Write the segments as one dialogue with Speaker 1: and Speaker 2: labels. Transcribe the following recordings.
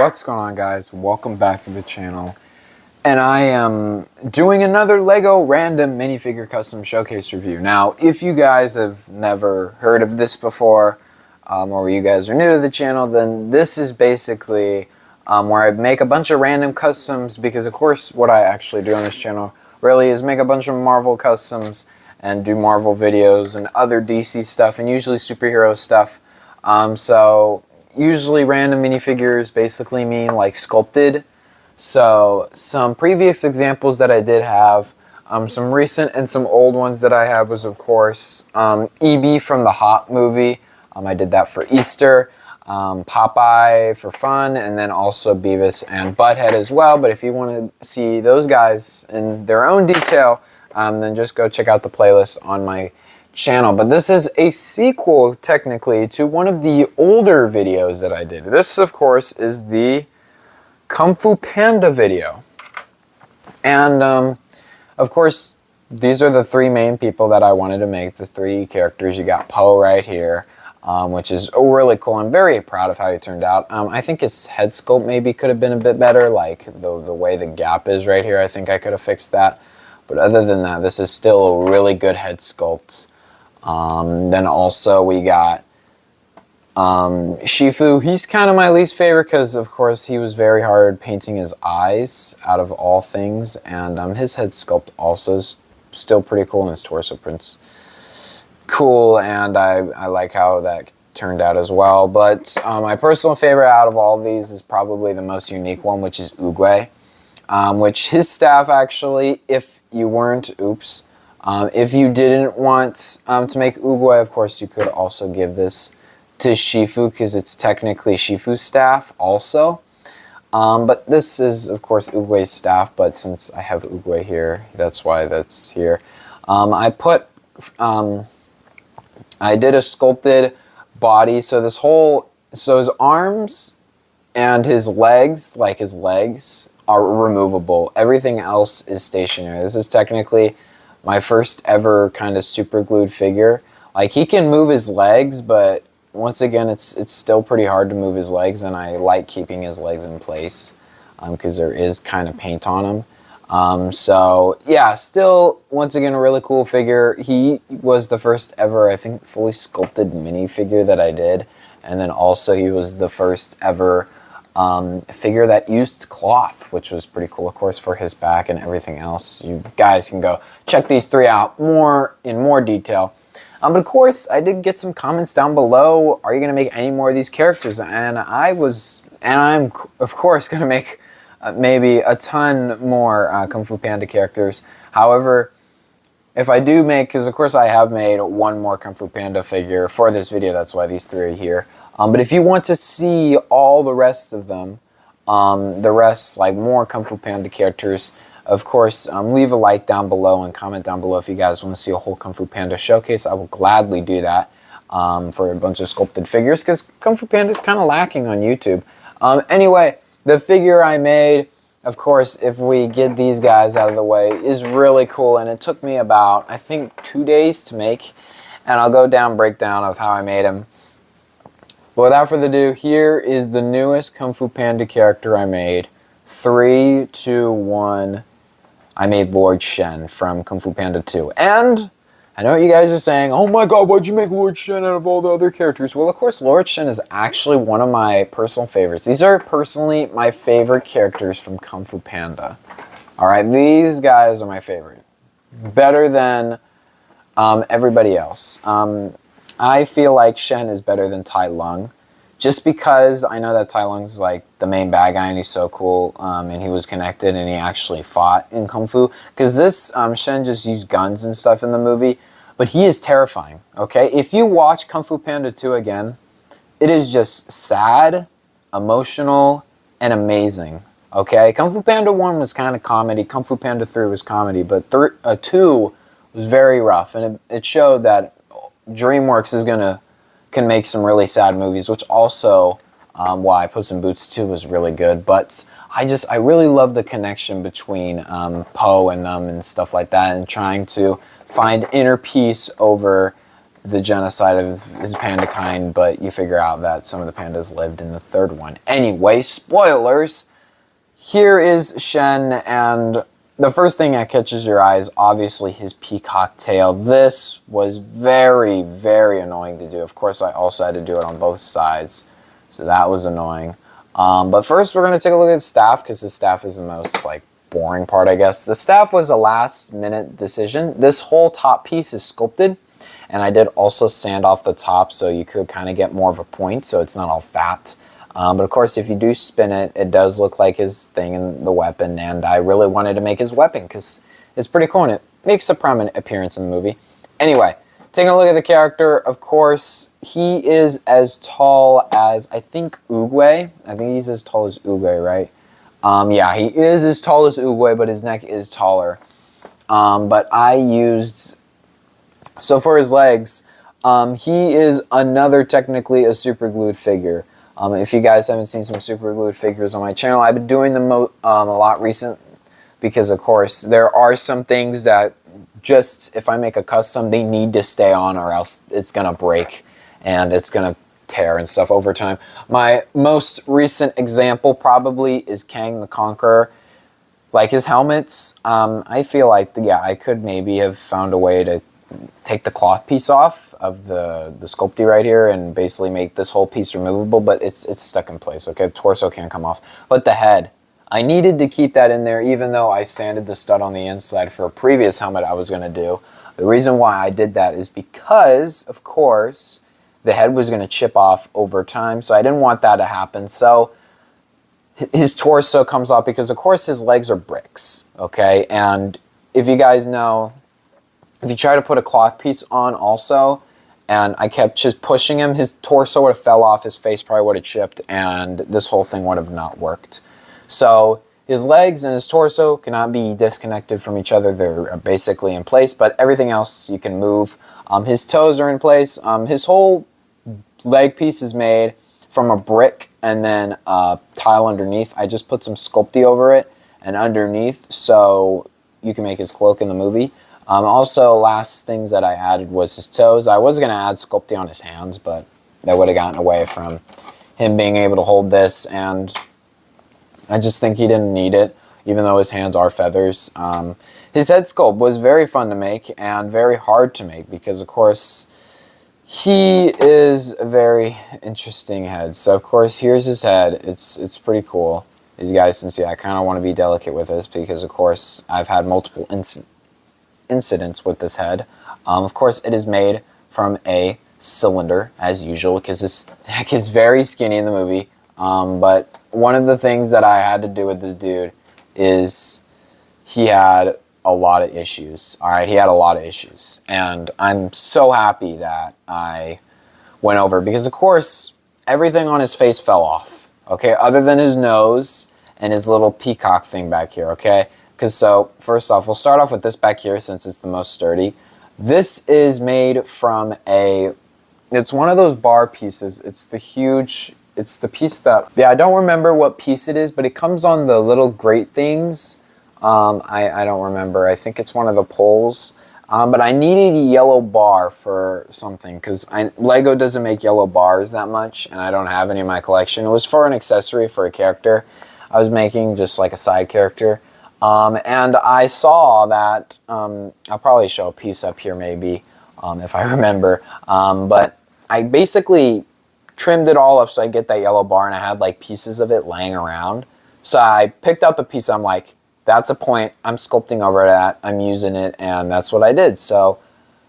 Speaker 1: What's going on, guys? Welcome back to the channel. And I am doing another LEGO random minifigure custom showcase review. Now, if you guys have never heard of this before, or you guys are new to the channel, then this is basically where I make a bunch of random customs, because of course what I actually do on this channel really is make a bunch of Marvel customs and do Marvel videos and other DC stuff and usually superhero stuff. So usually random minifigures basically mean like sculpted. So some previous examples that I did have, some recent and some old ones that I have was of course EB from the Hop movie. I did that for Easter, Popeye for fun, and then also Beavis and Butthead as well. But if you want to see those guys in their own detail, then just go check out the playlist on my channel. But this is a sequel technically to one of the older videos that I did. This of course is the Kung Fu Panda video, and of course these are the three main people that I wanted to make, the three characters. You got Po right here, which is really cool. I'm very proud of how he turned out. I think his head sculpt maybe could have been a bit better, like the way the gap is right here. I think I could have fixed that, but other than that, this is still a really good head sculpt. Then also we got Shifu. He's kind of my least favorite because of course he was very hard painting his eyes out of all things, and his head sculpt also is still pretty cool, and his torso print's cool, and I like how that turned out as well. But my personal favorite out of all of these is probably the most unique one, which is Oogway, which his staff actually, if you weren't, if you didn't want to make Oogway, of course you could also give this to Shifu because it's technically Shifu's staff also. But this is of course Oogway's staff, but since I have Oogway here, that's why that's here. I did a sculpted body, so his arms and his legs, like his legs, are removable. Everything else is stationary. This is technically my first ever kind of super glued figure. Like, he can move his legs, but once again, it's still pretty hard to move his legs, and I like keeping his legs in place because there is kind of paint on them. So yeah, still once again a really cool figure. He was the first ever, I think, fully sculpted minifigure that I did, and then also he was the first ever figure that used cloth, which was pretty cool, of course, for his back and everything else. You guys can go check these three out in more detail. But of course, I did get some comments down below. Are you going to make any more of these characters? And I'm of course going to make maybe a ton more Kung Fu Panda characters. However, if I do make, because of course I have made one more Kung Fu Panda figure for this video, that's why these three are here. But if you want to see all the rest of them, like more Kung Fu Panda characters, of course, leave a like down below and comment down below if you guys want to see a whole Kung Fu Panda showcase. I will gladly do that for a bunch of sculpted figures, because Kung Fu Panda is kind of lacking on YouTube. Anyway, the figure I made, of course, if we get these guys out of the way, is really cool, and it took me about, I think, 2 days to make, and I'll go down breakdown of how I made him. But without further ado, here is the newest Kung Fu Panda character I made. 3, 2, 1. I made Lord Shen from Kung Fu Panda 2. And I know what you guys are saying, oh my god, why'd you make Lord Shen out of all the other characters? Well, of course, Lord Shen is actually one of my personal favorites. These are personally my favorite characters from Kung Fu Panda. Alright, these guys are my favorite. Better than everybody else. I feel like Shen is better than Tai Lung, just because I know that Tai Lung's like the main bad guy and he's so cool, and he was connected and he actually fought in Kung Fu. Because this Shen just used guns and stuff in the movie, but he is terrifying, okay? If you watch Kung Fu Panda 2 again, it is just sad, emotional, and amazing, okay? Kung Fu Panda 1 was kind of comedy, Kung Fu Panda 3 was comedy, but 2 was very rough, and it showed that DreamWorks can make some really sad movies, which also why Puss in Boots 2 was really good. But I really love the connection between Po and them and stuff like that, and trying to find inner peace over the genocide of his panda kind, but you figure out that some of the pandas lived in the third one. Anyway, spoilers! Here is Shen, and the first thing that catches your eye is obviously his peacock tail. This was very, very annoying to do. Of course, I also had to do it on both sides, so that was annoying. But first, we're going to take a look at the staff, because the staff is the most, like, boring part, I guess. The staff was a last-minute decision. This whole top piece is sculpted, and I did also sand off the top, so you could kind of get more of a point, so it's not all fat. But of course, if you do spin it, it does look like his thing and the weapon, and I really wanted to make his weapon because it's pretty cool and it makes a prominent appearance in the movie. Anyway, taking a look at the character, of course, he is as tall as, I think, Oogway. I think he's as tall as Oogway, right? Yeah, he is as tall as Oogway, but his neck is taller. But I used... So for his legs, he is another technically a super glued figure. If you guys haven't seen some super glued figures on my channel, I've been doing them a lot recent because, of course, there are some things that just, if I make a custom, they need to stay on or else it's going to break and it's going to tear and stuff over time. My most recent example probably is Kang the Conqueror. Like his helmets, I feel like, yeah, I could maybe have found a way to take the cloth piece off of the sculpty right here and basically make this whole piece removable, but it's stuck in place, okay? The torso can't come off. But the head, I needed to keep that in there even though I sanded the stud on the inside for a previous helmet I was going to do. The reason why I did that is because, of course, the head was going to chip off over time, so I didn't want that to happen. So his torso comes off because, of course, his legs are bricks, okay? And if you guys know... If you try to put a cloth piece on also, and I kept just pushing him, his torso would have fell off, his face probably would have chipped, and this whole thing would have not worked. So his legs and his torso cannot be disconnected from each other. They're basically in place, but everything else you can move. His toes are in place. His whole leg piece is made from a brick and then a tile underneath. I just put some sculpty over it and underneath so you can make his cloak in the movie. Also, last things that I added was his toes. I was going to add sculpting on his hands, but that would have gotten away from him being able to hold this, and I just think he didn't need it, even though his hands are feathers. His head sculpt was very fun to make and very hard to make because, of course, he is a very interesting head. So, of course, here's his head. It's pretty cool. As you guys can see, I kind of want to be delicate with this because, of course, I've had multiple incidents with this head. Of course, it is made from a cylinder, as usual, because his neck is very skinny in the movie. But one of the things that I had to do with this dude is he had a lot of issues. Alright, he had a lot of issues. And I'm so happy that I went over, because of course, everything on his face fell off. Okay, other than his nose and his little peacock thing back here, okay? Because so, first off, we'll start off with this back here since it's the most sturdy. This is made from it's one of those bar pieces. It's the piece that, yeah, I don't remember what piece it is, but it comes on the little grate things. I don't remember. I think it's one of the poles. But I needed a yellow bar for something because Lego doesn't make yellow bars that much, and I don't have any in my collection. It was for an accessory for a character I was making, just like a side character. And I saw that, I'll probably show a piece up here maybe, if I remember, but I basically trimmed it all up so I get that yellow bar, and I had like pieces of it laying around. So I picked up a piece, I'm like, that's a point, I'm sculpting over that, I'm using it, and that's what I did. So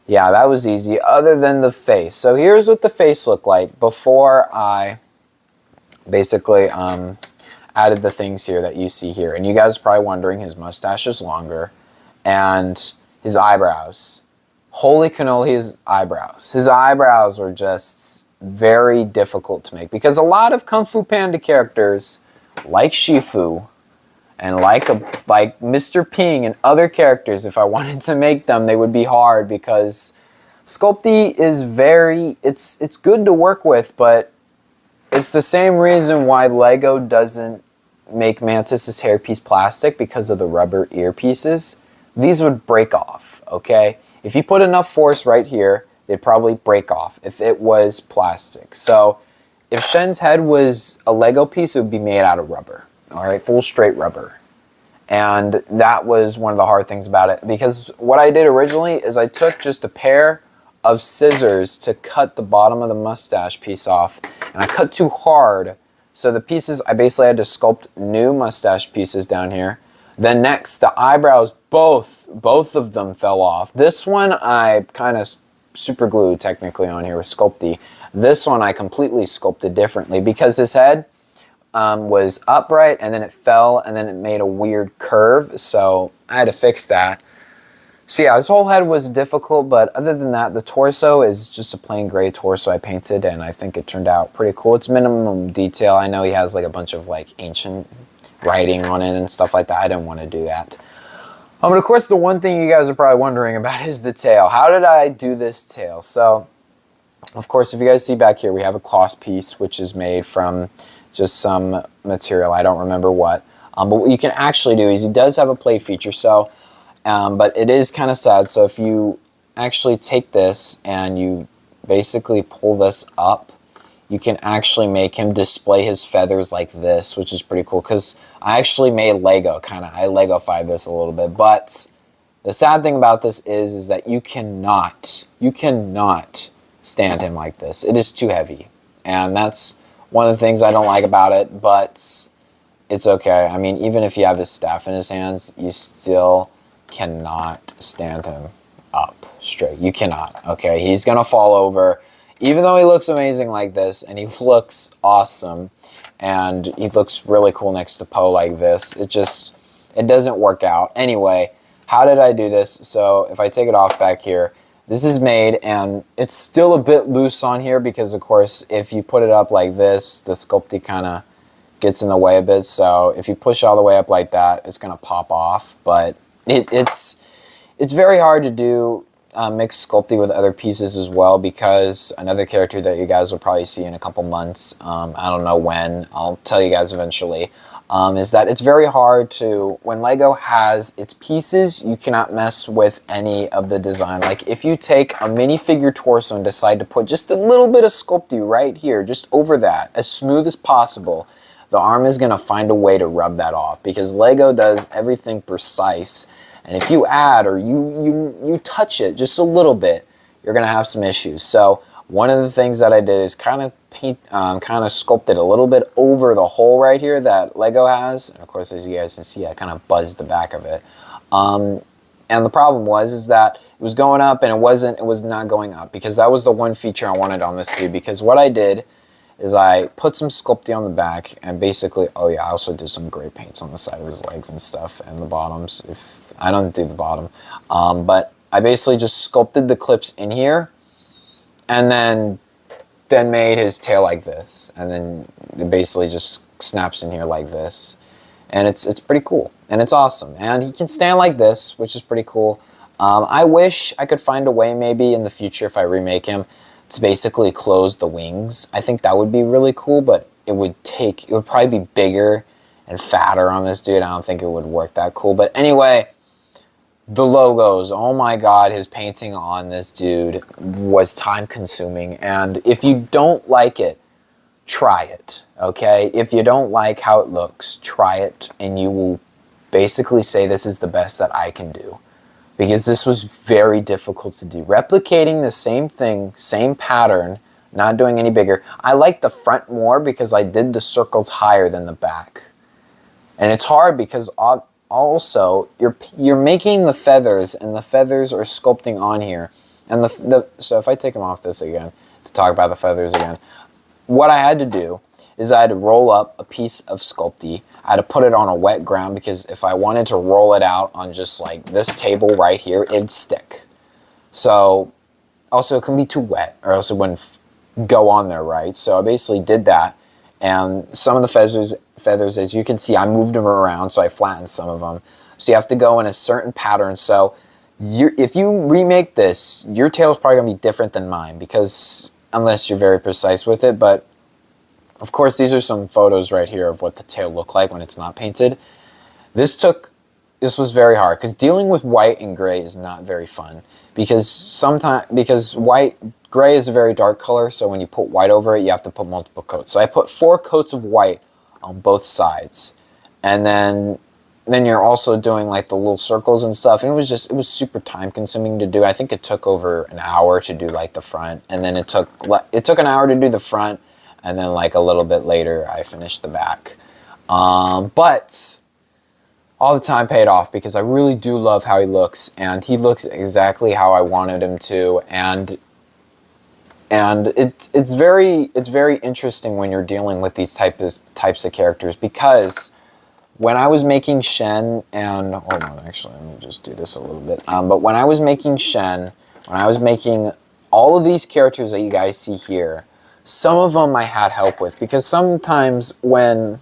Speaker 1: yeah, that was easy, other than the face. So here's what the face looked like before I basically, added the things here that you see here. And you guys are probably wondering, his mustache is longer and his eyebrows. Holy cannoli, his eyebrows. His eyebrows were just very difficult to make because a lot of Kung Fu Panda characters, like Shifu and like Mr. Ping and other characters, if I wanted to make them, they would be hard because Sculpty is it's good to work with, but it's the same reason why Lego doesn't make Mantis's hairpiece plastic because of the rubber earpieces. These would break off, okay? If you put enough force right here, they'd probably break off if it was plastic. So if Shen's head was a Lego piece, it would be made out of rubber. All right, full straight rubber. And that was one of the hard things about it, because what I did originally is I took just a pair of scissors to cut the bottom of the mustache piece off, and I cut too hard. So the pieces, I basically had to sculpt new mustache pieces down here. Then next, the eyebrows, both of them fell off. This one I kind of super glued technically on here with Sculpey. This one I completely sculpted differently because his head was upright and then it fell and then it made a weird curve. So I had to fix that. So yeah, his whole head was difficult, but other than that, the torso is just a plain gray torso I painted, and I think it turned out pretty cool. It's minimum detail. I know he has like a bunch of like ancient writing on it and stuff like that. I didn't want to do that. But of course, the one thing you guys are probably wondering about is the tail. How did I do this tail? So, of course, if you guys see back here, we have a cloth piece, which is made from just some material. I don't remember what. But what you can actually do is he does have a play feature, so but it is kind of sad. So if you actually take this and you basically pull this up, you can actually make him display his feathers like this, which is pretty cool, because I actually made Lego, I Lego-fied this a little bit. But the sad thing about this is that you cannot stand him like this. It is too heavy. And that's one of the things I don't like about it, but it's okay. I mean, even if you have his staff in his hands, you still cannot stand him up straight. You cannot, okay? He's gonna fall over. Even though he looks amazing like this, and he looks awesome, and he looks really cool next to Poe like this, it doesn't work out. Anyway, how did I do this? So if I take it off back here, this is made, and it's still a bit loose on here because, of course, if you put it up like this, the Sculpey kind of gets in the way a bit. So if you push all the way up like that, it's going to pop off. But it's very hard to do mix Sculpey with other pieces as well, because another character that you guys will probably see in a couple months, I don't know when, I'll tell you guys eventually, is that it's very hard to, when Lego has its pieces, you cannot mess with any of the design. Like if you take a minifigure torso and decide to put just a little bit of Sculpey right here, just over that, as smooth as possible, the arm is going to find a way to rub that off, because Lego does everything precise. And if you add or you touch it just a little bit, you're going to have some issues. So one of the things that I did is kind of sculpted a little bit over the hole right here that Lego has. And of course, as you guys can see, I kind of buzzed the back of it. And the problem is that it was going up and it was not going up, because that was the one feature I wanted on this dude. Because what I did is I put some Sculpey on the back, and basically, oh yeah, I also did some gray paints on the side of his legs and stuff, and the bottoms. If I don't do the bottom, but I basically just sculpted the clips in here, and then made his tail like this, and then it basically just snaps in here like this, and it's pretty cool, and it's awesome, and he can stand like this, which is pretty cool. I wish I could find a way maybe in the future, if I remake him, to basically close the wings. I think that would be really cool, but it would probably be bigger and fatter on this dude. I don't think it would work that cool. But anyway, the logos, oh my god, his painting on this dude was time consuming. And if you don't like it, try it, okay? If you don't like how it looks, try it, and you will basically say this is the best that I can do. Because this was very difficult to do. Replicating the same thing, same pattern, not doing any bigger. I like the front more because I did the circles higher than the back. And it's hard because also you're making the feathers, and the feathers are sculpting on here. And so if I take them off this again, to talk about the feathers again, what I had to do is I had to roll up a piece of Sculpey. I had to put it on a wet ground, because if I wanted to roll it out on just like this table right here, it'd stick. So also it can be too wet, or else it wouldn't go on there right. So I basically did that, and some of the feathers, as you can see, I moved them around, so I flattened some of them. So you have to go in a certain pattern. So if you remake this, your tail is probably going to be different than mine, because unless you're very precise with it. But of course, these are some photos right here of what the tail looked like when it's not painted. This took this was very hard because dealing with white and gray is not very fun because gray is a very dark color, so when you put white over it, you have to put multiple coats. So I put 4 coats of white on both sides, and then you're also doing like the little circles and stuff, and it was super time consuming to do. I think it took over an hour to do like the front, and then it took an hour to do the front, and then like a little bit later I finished the back. But all the time paid off because I really do love how he looks, and he looks exactly how I wanted him to, and it's very interesting when you're dealing with these types of characters, because when I was making Shen, and hold on, actually let me just do this a little bit. But when I was making Shen, when I was making all of these characters that you guys see here, some of them I had help with, because sometimes when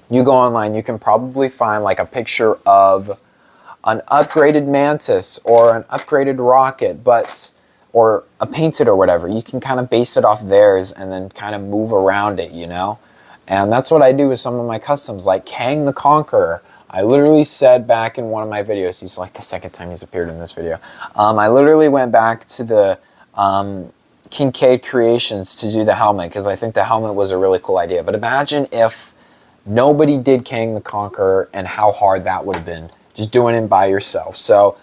Speaker 1: you go online, you can probably find like a picture of an upgraded Mantis or an upgraded Rocket, or a painted or whatever. You can kind of base it off theirs and then kind of move around it, you know? And that's what I do with some of my customs, like Kang the Conqueror. I literally said back in one of my videos, he's like the second time he's appeared in this video. I literally went back to the Kincaid Creations to do the helmet, because I think the helmet was a really cool idea. But imagine if nobody did Kang the Conqueror and how hard that would have been, just doing it by yourself. So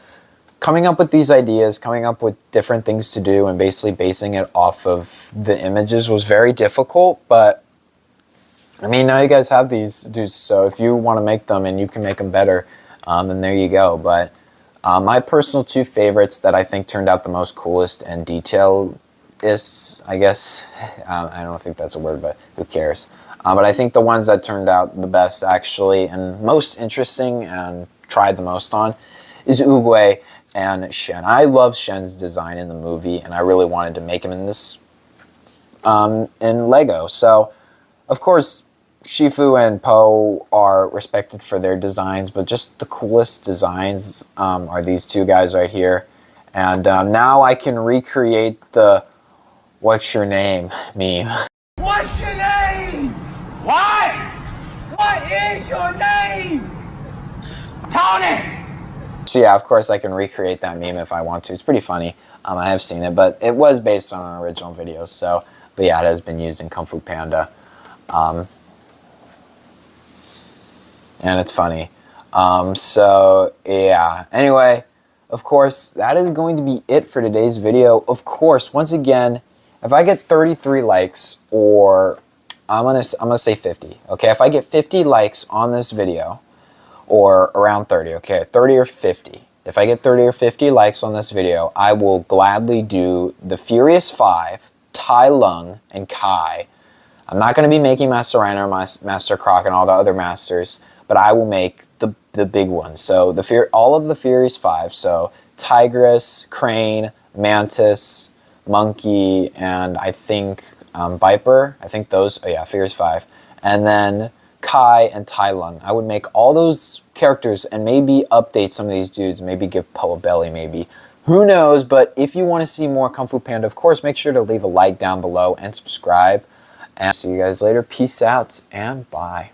Speaker 1: coming up with these ideas, coming up with different things to do, and basically basing it off of the images was very difficult, but I mean, now you guys have these dudes, so if you want to make them and you can make them better, then there you go. But my personal 2 favorites that I think turned out the most coolest and detailist, I guess, I don't think that's a word, but who cares? But I think the ones that turned out the best, actually, and most interesting and tried the most on, is Oogway and Shen. I love Shen's design in the movie, and I really wanted to make him in this, in Lego. So, of course, Shifu and Po are respected for their designs, but just the coolest designs are these 2 guys right here. And now I can recreate the "What's your name?" meme.
Speaker 2: What's your name? What? What is your name? Tony!
Speaker 1: So yeah, of course I can recreate that meme if I want to. It's pretty funny. I have seen it, but it was based on an original video. So, but yeah, it has been used in Kung Fu Panda. And it's funny. So yeah, anyway, of course, that is going to be it for today's video. Of course, once again, if I get 33 likes, or I'm gonna say 50, okay? If I get 50 likes on this video, or around 30, okay, 30 or 50. If I get 30 or 50 likes on this video, I will gladly do the Furious 5, Tai Lung, and Kai. I'm not going to be making Master Rhino, Master Croc, and all the other masters, but I will make the big ones. So all of the Furious 5, so Tigress, Crane, Mantis, Monkey, and I think Viper. I think those, oh yeah, Furious 5. And then Kai and Tai Lung. I would make all those characters and maybe update some of these dudes, maybe give Poe a belly, maybe. Who knows? But if you want to see more Kung Fu Panda, of course, make sure to leave a like down below and subscribe. And see you guys later. Peace out and bye.